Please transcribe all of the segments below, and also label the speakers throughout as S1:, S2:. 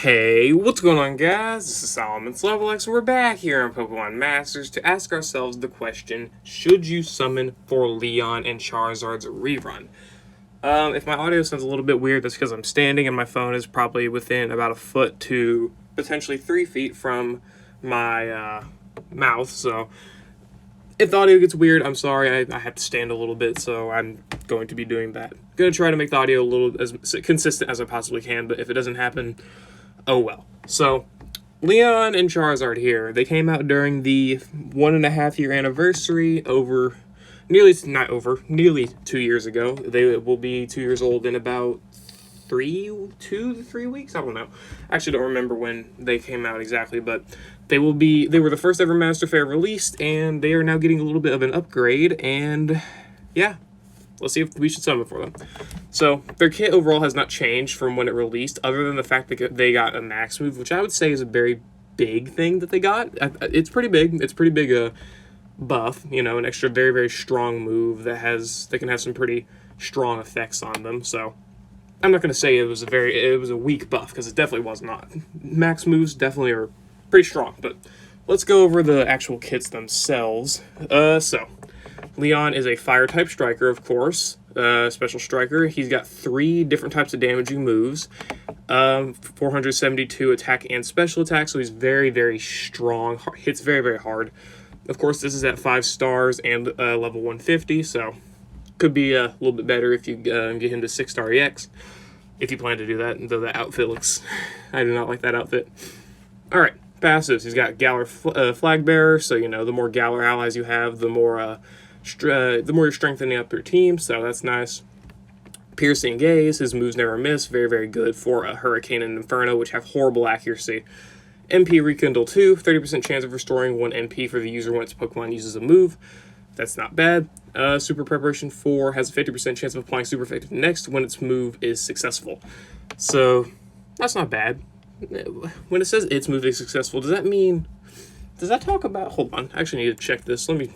S1: Hey, what's going on, guys? This is Solomon's Level X, and we're back here on Pokemon Masters to ask ourselves the question, should you summon for Leon and Charizard's rerun? If my audio sounds a little bit weird, that's because I'm standing and my phone is probably within about a foot to potentially 3 feet from my mouth, so if the audio gets weird, I'm sorry, I have to stand a little bit, so I'm going to be doing that. I'm going to try to make the audio a little as consistent as I possibly can, but if it doesn't happen, oh well. So, Leon and Charizard here, they came out during the 1.5 year anniversary nearly 2 years ago. They will be 2 years old in about 2 to 3 weeks. I don't know. I actually don't remember when they came out exactly, but they were the first ever Master Fair released, and they are now getting a little bit of an upgrade, and yeah, let's see if we should summon for them. So, their kit overall has not changed from when it released, other than the fact that they got a max move, which I would say is a very big thing that they got. It's pretty big. It's pretty big buff, you know, an extra very, very strong move that can have some pretty strong effects on them. So, I'm not going to say it was a weak buff, because it definitely was not. Max moves definitely are pretty strong, but let's go over the actual kits themselves. So, Leon is a fire-type striker, of course, special striker. He's got 3 different types of damaging moves, 472 attack and special attack, so he's very, very strong, hits very, very hard. Of course, this is at 5 stars and level 150, so could be a little bit better if you get him to 6-star EX, if you plan to do that, though that outfit looks... I do not like that outfit. Alright, passives. He's got Galar Flag Bearer, so, you know, the more Galar allies you have, the more you're strengthening up your team, so that's nice. Piercing Gaze, his moves never miss, very, very good for Hurricane and Inferno, which have horrible accuracy. MP Rekindle 2, 30% chance of restoring 1 MP for the user when its Pokemon uses a move. That's not bad. Super Preparation 4 has a 50% chance of applying Super Effective next when its move is successful. So, that's not bad. When it says its move is successful, does that talk about... Hold on, I actually need to check this. Let me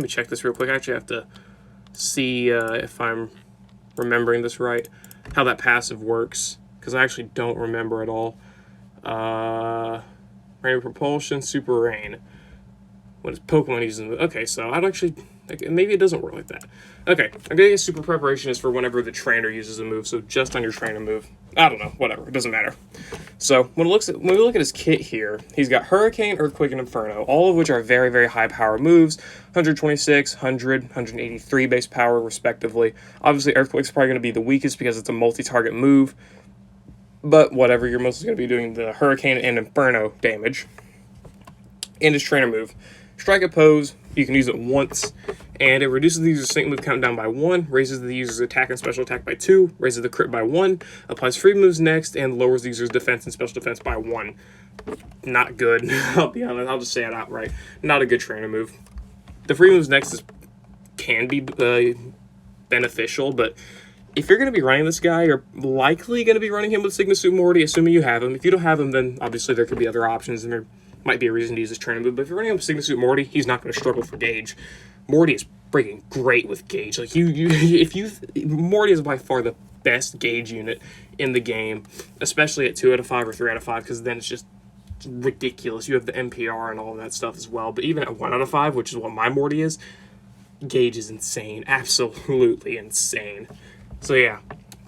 S1: check this real quick. I actually have to see if I'm remembering this right, how that passive works, because I actually don't remember at all. Rain Propulsion, Super Rain. What is Pokemon using? Okay, so I'd actually... Maybe it doesn't work like that. Okay, I'm gonna guess Super Preparation is for whenever the trainer uses a move, so just on your trainer move. I don't know, whatever, it doesn't matter. So, when we look at his kit here, he's got Hurricane, Earthquake, and Inferno, all of which are very, very high power moves, 126, 100, 183 base power, respectively. Obviously, Earthquake's probably going to be the weakest because it's a multi-target move, but whatever, you're mostly going to be doing the Hurricane and Inferno damage. And his trainer move. Strike a pose, you can use it once, and it reduces the user's sync move countdown by 1, raises the user's attack and special attack by 2, raises the crit by 1, applies free moves next, and lowers the user's defense and special defense by 1. Not good. I'll be honest, I'll just say it outright. Not a good trainer move. The free moves next can be beneficial, but if you're going to be running this guy, you're likely going to be running him with Sigma Suit Morty, assuming you have him. If you don't have him, then obviously there could be other options, and there might be a reason to use this trainer move, but if you're running up Sigma Suit Morty, he's not going to struggle for gauge. Morty is freaking great with gauge. Like, Morty is by far the best gauge unit in the game, especially at 2 out of 5 or 3 out of 5, because then it's just ridiculous. You have the NPR and all of that stuff as well, but even at 1 out of 5, which is what my Morty is, gauge is insane. Absolutely insane. So yeah,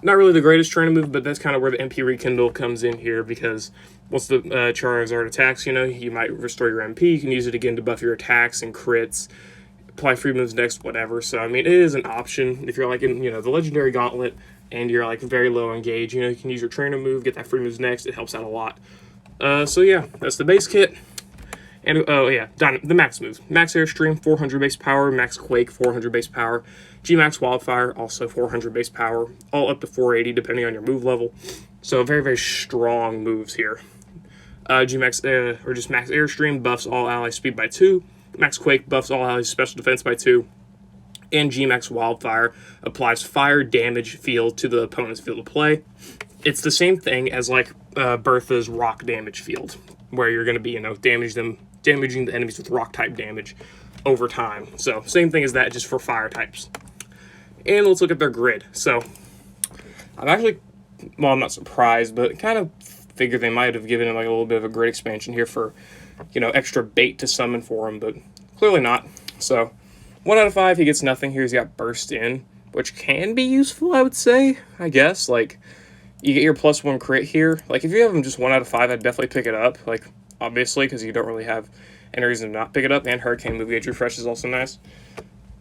S1: not really the greatest trainer move, but that's kind of where the MP Rekindle comes in here, because once the Charizard attacks, you know, you might restore your MP. You can use it again to buff your attacks and crits, apply free moves next, whatever. So, I mean, it is an option. If you're, like, in, you know, the Legendary Gauntlet and you're, like, very low on gauge, you know, you can use your trainer move, get that free moves next. It helps out a lot. So, yeah, that's the base kit. And, oh, yeah, the max moves. Max Airstream, 400 base power. Max Quake, 400 base power. G-Max Wildfire, also 400 base power. All up to 480, depending on your move level. So, very, very strong moves here. G-Max, or just Max Airstream buffs all allies speed by 2. Max Quake buffs all allies special defense by 2. And G-Max Wildfire applies fire damage field to the opponent's field of play. It's the same thing as, like, Bertha's rock damage field, where you're going to be, you know, damaging the enemies with rock-type damage over time. So, same thing as that, just for fire types. And let's look at their grid. So, I'm actually, well, I'm not surprised, but kind of figure they might have given him like a little bit of a grid expansion here for, you know, extra bait to summon for him, but clearly not. So 1 out of 5, he gets nothing here. He's got Burst In, which can be useful, I would say, I guess. Like, you get your +1 crit here. Like, if you have him just 1 out of 5, I'd definitely pick it up, like, obviously, because you don't really have any reason to not pick it up. And Hurricane Move Gauge Refresh is also nice.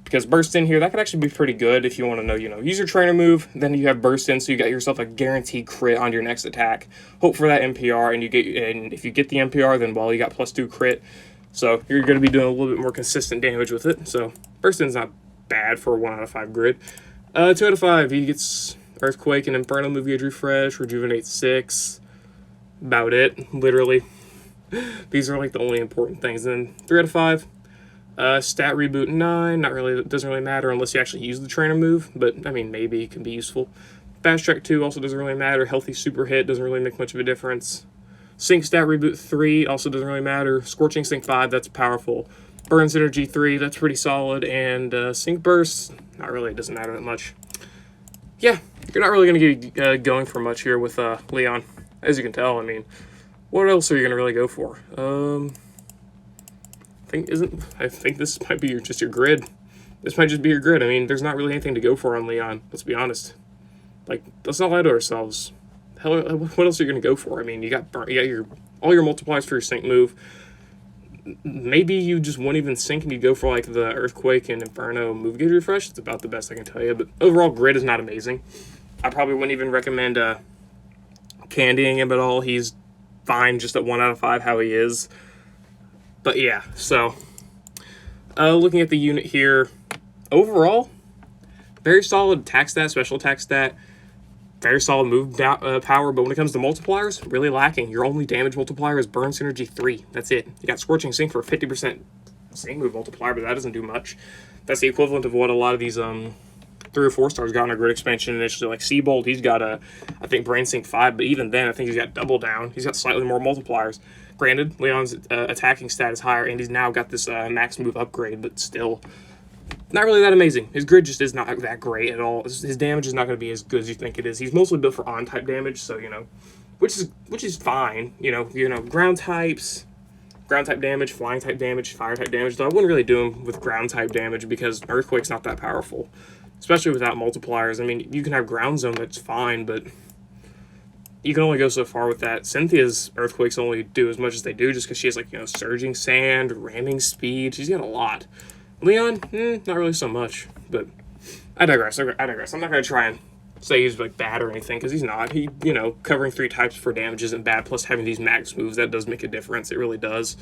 S1: Because Burst In here, that could actually be pretty good if you want to know, you know, use your trainer move, then you have Burst In, so you got yourself a guaranteed crit on your next attack. Hope for that NPR, and if you get the NPR, then, well, you got +2 crit. So you're going to be doing a little bit more consistent damage with it. So Burst In's not bad for a 1 out of 5 grid. 2 out of 5, he gets Earthquake and Inferno Move Gauge Refresh, Rejuvenate 6. About it, literally. These are like the only important things. And then 3 out of 5. Stat Reboot 9, not really, doesn't really matter unless you actually use the trainer move, but I mean, maybe it can be useful. Fast Track 2 also doesn't really matter. Healthy Super Hit doesn't really make much of a difference. Sync Stat Reboot 3 also doesn't really matter. Scorching Sync 5, that's powerful. Burn Synergy 3, that's pretty solid. And Sync Burst, not really, it doesn't matter that much. Yeah, you're not really going to get going for much here with Leon, as you can tell. I mean, what else are you going to really go for? I think this might be just your grid. This might just be your grid. I mean, there's not really anything to go for on Leon. Let's be honest. Like, let's not lie to ourselves. Hell, what else are you gonna go for? I mean, you got all your multipliers for your sync move. Maybe you just won't even sync and you go for like the Earthquake and Inferno Move Gauge Refresh. It's about the best I can tell you. But overall, grid is not amazing. I probably wouldn't even recommend candying him at all. He's fine just at 1 out of 5 how he is. But yeah, so looking at the unit here, overall, very solid attack stat, special attack stat, very solid move power, but when it comes to multipliers, really lacking. Your only damage multiplier is Burn Synergy 3. That's it. You got Scorching Sync for a 50% sync move multiplier, but that doesn't do much. That's the equivalent of what a lot of these 3 or 4 stars got in a grid expansion initially. Like Seabolt, he's got I think Brain Sync 5, but even then, I think he's got double down. He's got slightly more multipliers. Granted, Leon's attacking stat is higher, and he's now got this max move upgrade, but still not really that amazing. His grid just is not that great at all. His damage is not going to be as good as you think it is. He's mostly built for on-type damage, so, you know, which is fine. You know, ground type damage, flying type damage, fire type damage, though I wouldn't really do him with ground type damage because Earthquake's not that powerful, especially without multipliers. I mean, you can have Ground Zone, that's fine, but you can only go so far with that. Cynthia's Earthquakes only do as much as they do just because she has, like, you know, Surging Sand, Ramming Speed. She's got a lot. Leon, not really so much, but I digress. I'm not going to try and say he's, like, bad or anything, because he's not. He, you know, covering 3 types for damage isn't bad, plus having these max moves, that does make a difference. It really does.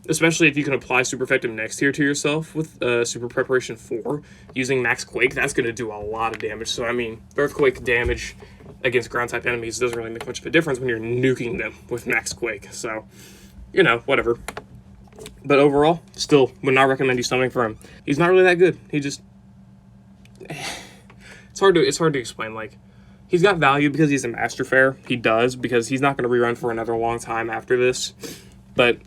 S1: Especially if you can apply Super Effective Next Tier to yourself with Super Preparation 4 using Max Quake, that's going to do a lot of damage. So, I mean, Earthquake damage against ground-type enemies doesn't really make much of a difference when you're nuking them with Max Quake. So, you know, whatever. But overall, still would not recommend you summoning for him. He's not really that good. He just... It's hard to explain. Like, he's got value because he's a Master Fair. He does, because he's not going to rerun for another long time after this. But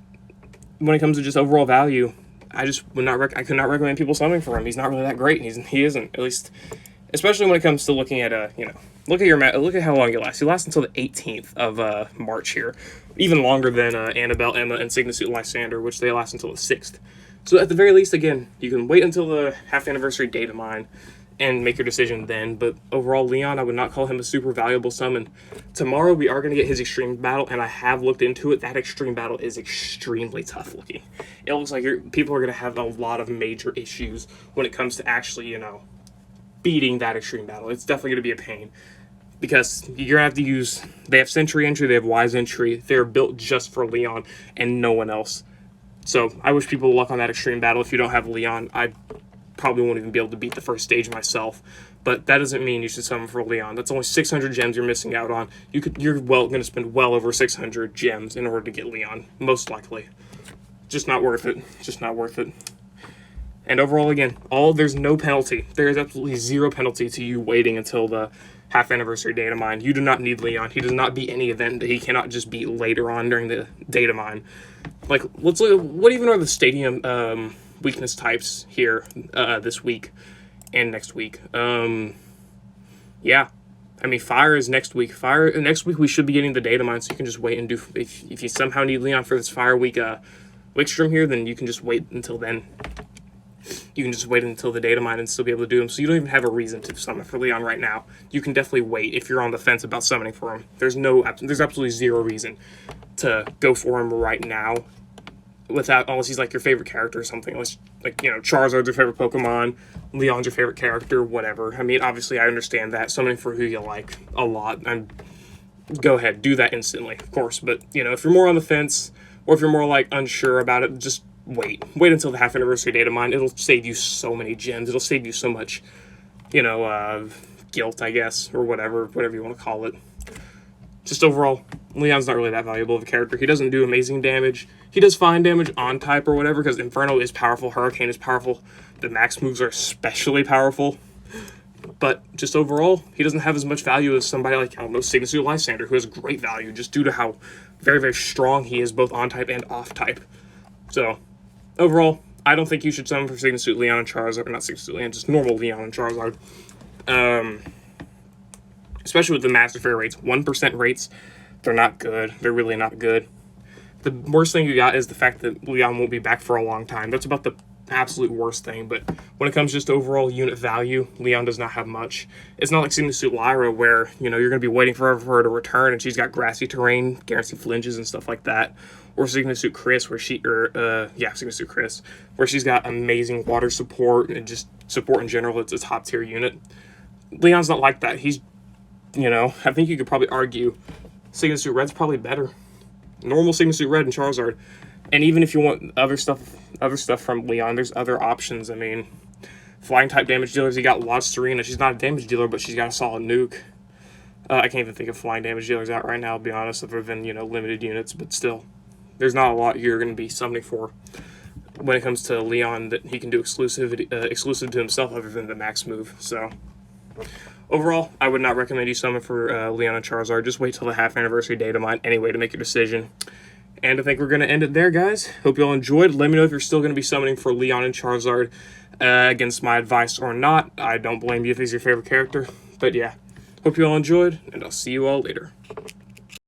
S1: when it comes to just overall value, I just would not I could not recommend people summoning for him. He's not really that great. He isn't, at least, especially when it comes to looking at you know, look at how long he lasts. He lasts until the 18th of March here, even longer than Annabelle, Emma, and Cygnus Lysander, which they last until the 6th. So at the very least, again, you can wait until the half anniversary data mine and make your decision then. But overall, Leon, I would not call him a super valuable summon. Tomorrow, we are going to get his Extreme Battle, and I have looked into it. That Extreme Battle is extremely tough looking. It looks like people are going to have a lot of major issues when it comes to actually, you know, beating that Extreme Battle. It's definitely going to be a pain, because you're going to have to use... They have Sentry Entry, they have Wise Entry. They're built just for Leon and no one else. So I wish people luck on that Extreme Battle. If you don't have Leon, I probably won't even be able to beat the first stage myself, but that doesn't mean you should summon for Leon. That's only 600 gems you're missing out on. You're going to spend well over 600 gems in order to get Leon, most likely. Just not worth it. Just not worth it. And overall, again, there's no penalty. There is absolutely zero penalty to you waiting until the half anniversary data mine. You do not need Leon. He does not beat any event that he cannot just beat later on during the data mine. Like, let's look at what even are the stadium weakness types here this week and next week. Yeah, I mean, Fire is next week. Next week we should be getting the data mine, so you can just wait and do. If you somehow need Leon for this Fire week stream here, then you can just wait until then. You can just wait until the data mine and still be able to do them. So you don't even have a reason to summon for Leon right now. You can definitely wait if you're on the fence about summoning for him. There's absolutely zero reason to go for him right now, unless he's like your favorite character or something. Unless, like, you know, Charizard's your favorite Pokemon, Leon's your favorite character, whatever. I mean, obviously I understand that summoning for who you like a lot, and go ahead, do that instantly, of course. But, you know, if you're more on the fence, or if you're more like unsure about it, just wait until the half anniversary data mine. It'll save you so many gems. It'll save you so much, you know, guilt, I guess, or whatever you want to call it. Just overall, Leon's not really that valuable of a character. He doesn't do amazing damage. He does fine damage on type or whatever, because Inferno is powerful, Hurricane is powerful, the max moves are especially powerful. But just overall, he doesn't have as much value as somebody like, I don't know, Sigma Suit Lysander, who has great value just due to how very, very strong he is, both on type and off type. So, overall, I don't think you should summon for Sigma Suit Leon and Charizard, or not Sigma Suit Leon, just normal Leon and Charizard. Especially with the Master Fairy rates. 1% rates, they're not good. They're really not good. The worst thing you got is the fact that Leon won't be back for a long time. That's about the absolute worst thing. But when it comes just to overall unit value, Leon does not have much. It's not like Sigma Suit Lyra, where, you know, you're going to be waiting forever for her to return, and she's got grassy terrain, guaranteed flinches and stuff like that. Or Sigma Suit Chris, where Sigma Suit Chris, where she's got amazing water support and just support in general. It's a top tier unit. Leon's not like that. He's, you know, I think you could probably argue Sigma Suit Red's probably better. Normal Sigma Suit Red and Charizard. And even if you want other stuff from Leon, there's other options. I mean, flying type damage dealers, you got Lost Serena. She's not a damage dealer, but she's got a solid nuke. I can't even think of flying damage dealers out right now, to be honest, other than, you know, limited units, but still. There's not a lot you're going to be summoning for when it comes to Leon that he can do exclusive to himself, other than the max move. So, overall, I would not recommend you summon for Leon and Charizard. Just wait till the half anniversary data mine anyway to make your decision. And I think we're going to end it there, guys. Hope you all enjoyed. Let me know if you're still going to be summoning for Leon and Charizard against my advice or not. I don't blame you if he's your favorite character. But yeah, hope you all enjoyed, and I'll see you all later.